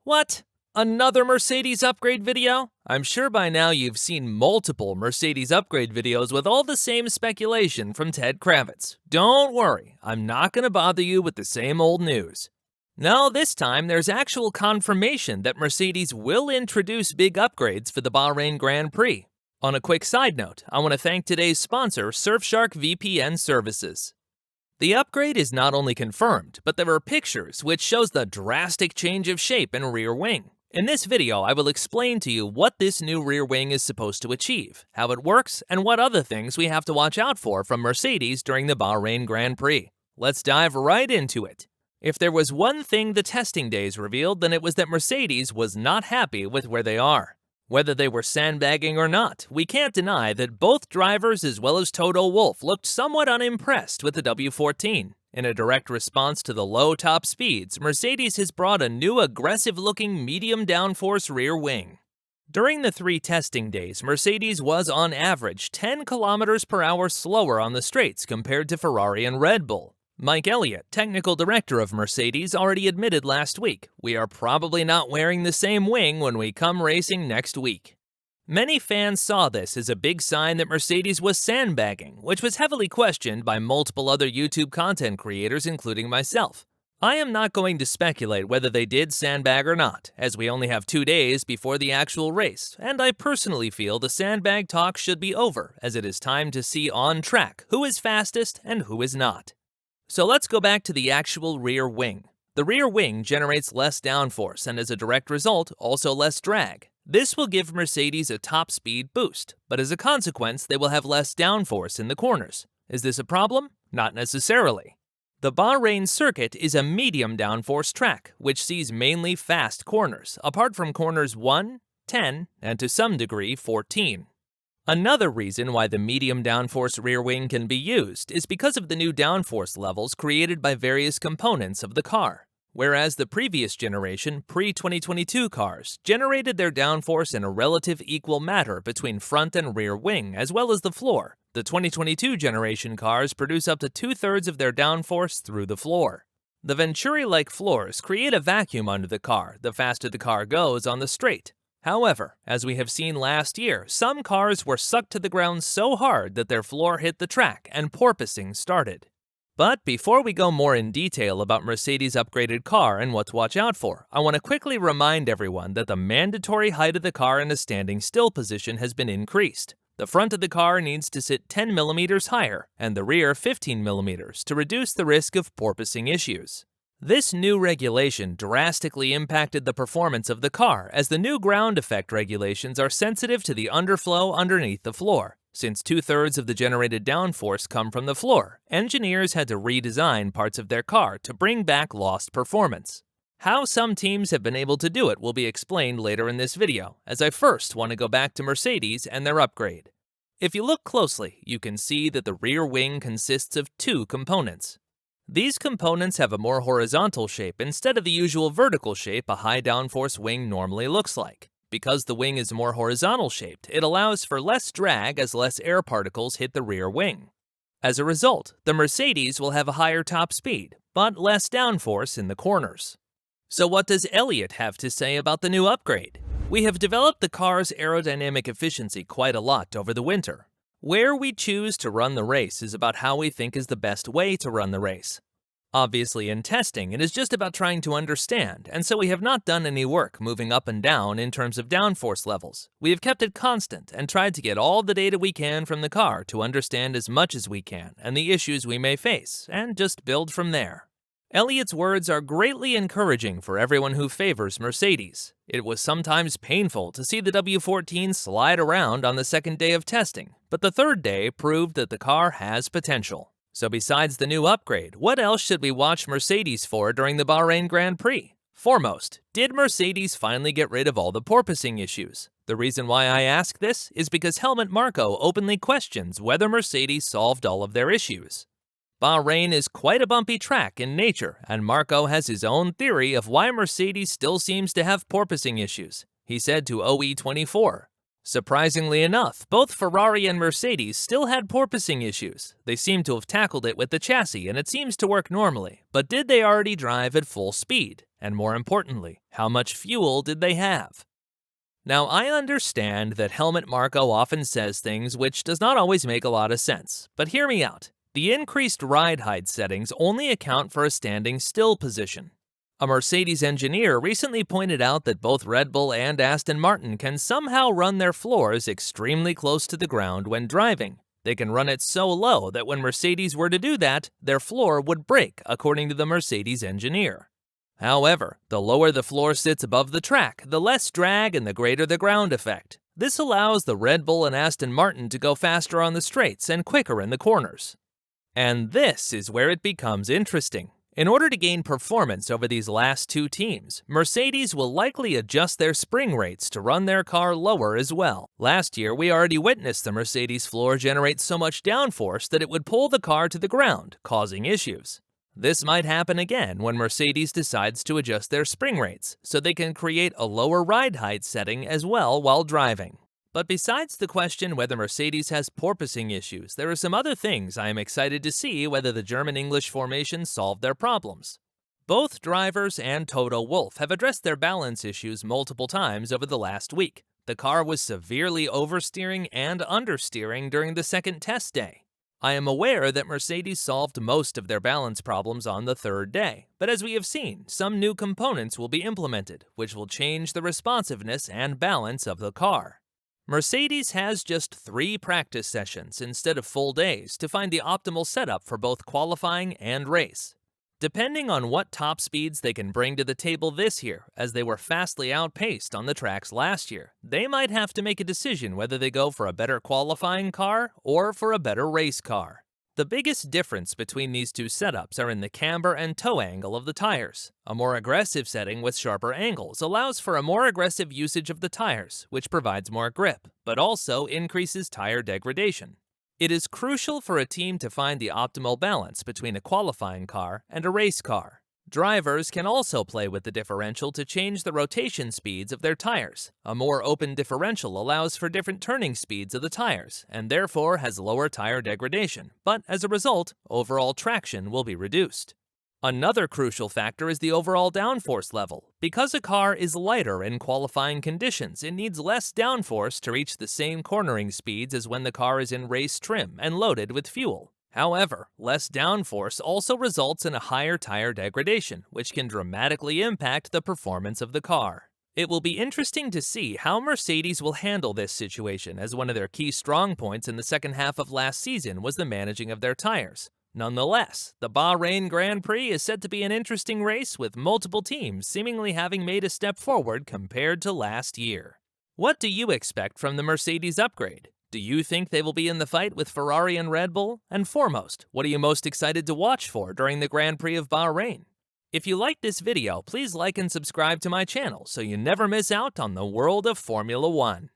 What? Another Mercedes upgrade video? I'm sure by now you've seen multiple Mercedes upgrade videos with all the same speculation from Ted Kravitz. Don't worry, I'm not going to bother you with the same old news. No, this time there's actual confirmation that Mercedes will introduce big upgrades for the Bahrain Grand Prix. On a quick side note, I want to thank today's sponsor, Surfshark VPN Services. The upgrade is not only confirmed, but there are pictures which shows the drastic change of shape and rear wing. In this video, I will explain to you what this new rear wing is supposed to achieve, how it works, and what other things we have to watch out for from Mercedes during the Bahrain Grand Prix. Let's dive right into it. If there was one thing the testing days revealed, then it was that Mercedes was not happy with where they are. Whether they were sandbagging or not, we can't deny that both drivers as well as Toto Wolff looked somewhat unimpressed with the W14. In a direct response to the low top speeds, Mercedes has brought a new aggressive-looking medium downforce rear wing. During the 3 testing days, Mercedes was on average 10 km per hour slower on the straights compared to Ferrari and Red Bull. Mike Elliott, technical director of Mercedes, already admitted last week, "We are probably not wearing the same wing when we come racing next week." Many fans saw this as a big sign that Mercedes was sandbagging, which was heavily questioned by multiple other YouTube content creators, including myself. I am not going to speculate whether they did sandbag or not, as we only have 2 days before the actual race, and I personally feel the sandbag talk should be over, as it is time to see on track who is fastest and who is not. So let's go back to the actual rear wing. The rear wing generates less downforce and as a direct result, also less drag. This will give Mercedes a top speed boost, but as a consequence, they will have less downforce in the corners. Is this a problem? Not necessarily. The Bahrain circuit is a medium downforce track, which sees mainly fast corners, apart from corners 1, 10, and to some degree 14. Another reason why the medium downforce rear wing can be used is because of the new downforce levels created by various components of the car. Whereas the previous generation, pre-2022 cars, generated their downforce in a relative equal manner between front and rear wing as well as the floor, the 2022 generation cars produce up to 2/3 of their downforce through the floor. The Venturi-like floors create a vacuum under the car the faster the car goes on the straight. However, as we have seen last year, some cars were sucked to the ground so hard that their floor hit the track and porpoising started. But before we go more in detail about Mercedes' upgraded car and what to watch out for, I want to quickly remind everyone that the mandatory height of the car in a standing still position has been increased. The front of the car needs to sit 10 mm higher and the rear 15 mm to reduce the risk of porpoising issues. This new regulation drastically impacted the performance of the car, as the new ground effect regulations are sensitive to the underflow underneath the floor. Since 2/3 of the generated downforce come from the floor, engineers had to redesign parts of their car to bring back lost performance. How some teams have been able to do it will be explained later in this video, as I first want to go back to Mercedes and their upgrade. If you look closely, you can see that the rear wing consists of 2 components. These components have a more horizontal shape instead of the usual vertical shape a high downforce wing normally looks like. Because the wing is more horizontal shaped, it allows for less drag as less air particles hit the rear wing. As a result, the Mercedes will have a higher top speed, but less downforce in the corners. So what does Elliott have to say about the new upgrade? We have developed the car's aerodynamic efficiency quite a lot over the winter. Where we choose to run the race is about how we think is the best way to run the race. Obviously, in testing, it is just about trying to understand, and so we have not done any work moving up and down in terms of downforce levels. We have kept it constant and tried to get all the data we can from the car to understand as much as we can and the issues we may face, and just build from there. Elliott's words are greatly encouraging for everyone who favors Mercedes. It was sometimes painful to see the W14 slide around on the second day of testing, but the third day proved that the car has potential. So besides the new upgrade, what else should we watch Mercedes for during the Bahrain Grand Prix? Foremost, did Mercedes finally get rid of all the porpoising issues? The reason why I ask this is because Helmut Marko openly questions whether Mercedes solved all of their issues. Bahrain is quite a bumpy track in nature, and Marko has his own theory of why Mercedes still seems to have porpoising issues. He said to OE24, "Surprisingly enough, both Ferrari and Mercedes still had porpoising issues. They seem to have tackled it with the chassis and it seems to work normally, but did they already drive at full speed? And more importantly, how much fuel did they have? Now, I understand that Helmut Marko often says things which does not always make a lot of sense, but hear me out. The increased ride height settings only account for a standing still position. A Mercedes engineer recently pointed out that both Red Bull and Aston Martin can somehow run their floors extremely close to the ground when driving. They can run it so low that when Mercedes were to do that, their floor would break, according to the Mercedes engineer. However, the lower the floor sits above the track, the less drag and the greater the ground effect. This allows the Red Bull and Aston Martin to go faster on the straights and quicker in the corners. And this is where it becomes interesting. In order to gain performance over these last two teams, Mercedes will likely adjust their spring rates to run their car lower as well. Last year, we already witnessed the Mercedes floor generate so much downforce that it would pull the car to the ground, causing issues. This might happen again when Mercedes decides to adjust their spring rates, so they can create a lower ride height setting as well while driving. But besides the question whether Mercedes has porpoising issues, there are some other things I am excited to see whether the German-English formations solve their problems. Both drivers and Toto Wolff have addressed their balance issues multiple times over the last week. The car was severely oversteering and understeering during the second test day. I am aware that Mercedes solved most of their balance problems on the third day, but as we have seen, some new components will be implemented, which will change the responsiveness and balance of the car. Mercedes has just 3 practice sessions instead of full days to find the optimal setup for both qualifying and race. Depending on what top speeds they can bring to the table this year, as they were vastly outpaced on the tracks last year, they might have to make a decision whether they go for a better qualifying car or for a better race car. The biggest difference between these two setups are in the camber and toe angle of the tires. A more aggressive setting with sharper angles allows for a more aggressive usage of the tires, which provides more grip, but also increases tire degradation. It is crucial for a team to find the optimal balance between a qualifying car and a race car. Drivers can also play with the differential to change the rotation speeds of their tires. A more open differential allows for different turning speeds of the tires, and therefore has lower tire degradation, but as a result, overall traction will be reduced. Another crucial factor is the overall downforce level. Because a car is lighter in qualifying conditions, it needs less downforce to reach the same cornering speeds as when the car is in race trim and loaded with fuel. However, less downforce also results in a higher tire degradation, which can dramatically impact the performance of the car. It will be interesting to see how Mercedes will handle this situation, as one of their key strong points in the second half of last season was the managing of their tires. Nonetheless, the Bahrain Grand Prix is set to be an interesting race with multiple teams seemingly having made a step forward compared to last year. What do you expect from the Mercedes upgrade? Do you think they will be in the fight with Ferrari and Red Bull? And foremost, what are you most excited to watch for during the Grand Prix of Bahrain? If you liked this video, please like and subscribe to my channel so you never miss out on the world of Formula One.